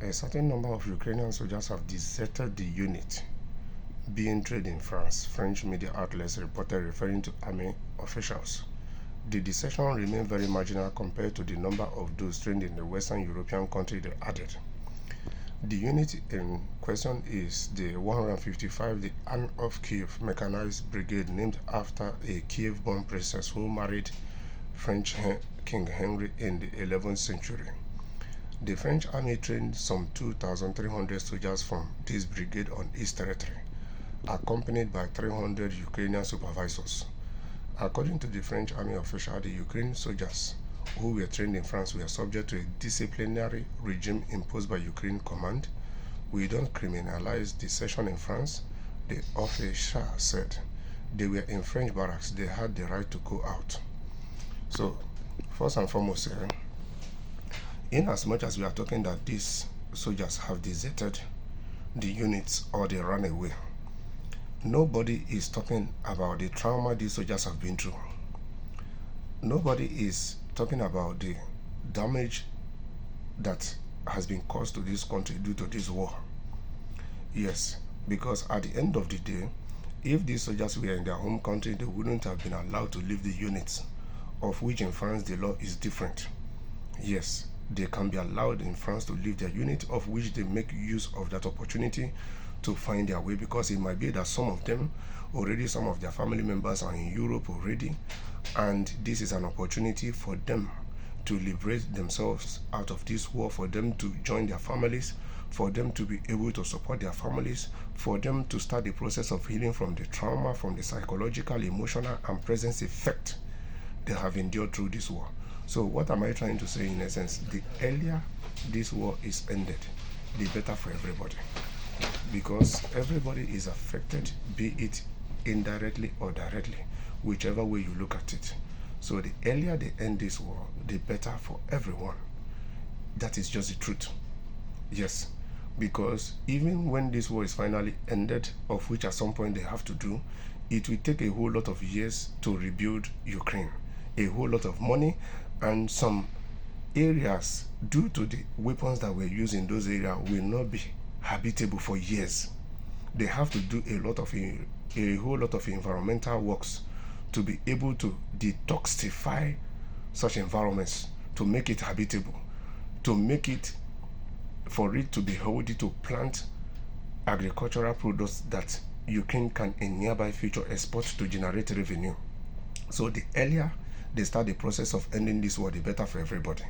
A certain number of Ukrainian soldiers have deserted the unit being trained in France, French media outlets reported, referring to army officials. The desertion remained very marginal compared to the number of those trained in the Western European country they added. The unit in question is the 155, the Army of Kyiv Mechanized Brigade, named after a Kyiv-born princess who married French King Henry in the 11th century. The French army trained some 2,300 soldiers from this brigade on East territory, accompanied by 300 Ukrainian supervisors. According to the French army official, the Ukrainian soldiers who were trained in France were subject to a disciplinary regime imposed by Ukraine command. We don't criminalize desertion in France, the official said. They were in French barracks. They had the right to go out. So, first and foremost, in as much as we are talking that these soldiers have deserted the units or they ran away, nobody is talking about the trauma these soldiers have been through. Nobody is talking about the damage that has been caused to this country due to this war. Yes, because at the end of the day, if these soldiers were in their home country, they wouldn't have been allowed to leave the units, of which in France the law is different. Yes, they can be allowed in France to leave their unit, of which they make use of that opportunity to find their way, because it might be that some of them already, some of their family members are in Europe already, and this is an opportunity for them to liberate themselves out of this war, for them to join their families, for them to be able to support their families, for them to start the process of healing from the trauma, from the psychological, emotional, and presence effect they have endured through this war. So what am I trying to say in essence? The earlier this war is ended, the better for everybody, because everybody is affected, be it indirectly or directly, whichever way you look at it. So the earlier they end this war, the better for everyone. That is just the truth. Yes, because even when this war is finally ended, of which at some point they have to do, it will take a whole lot of years to rebuild Ukraine, a whole lot of money, and some areas, due to the weapons that were used in those areas, will not be habitable for years. They have to do a whole lot of environmental works to be able to detoxify such environments, to make it habitable, to make it, for it to be healthy, to plant agricultural products that Ukraine can in nearby future export to generate revenue. So the earlier they start the process of ending this war, the better for everybody.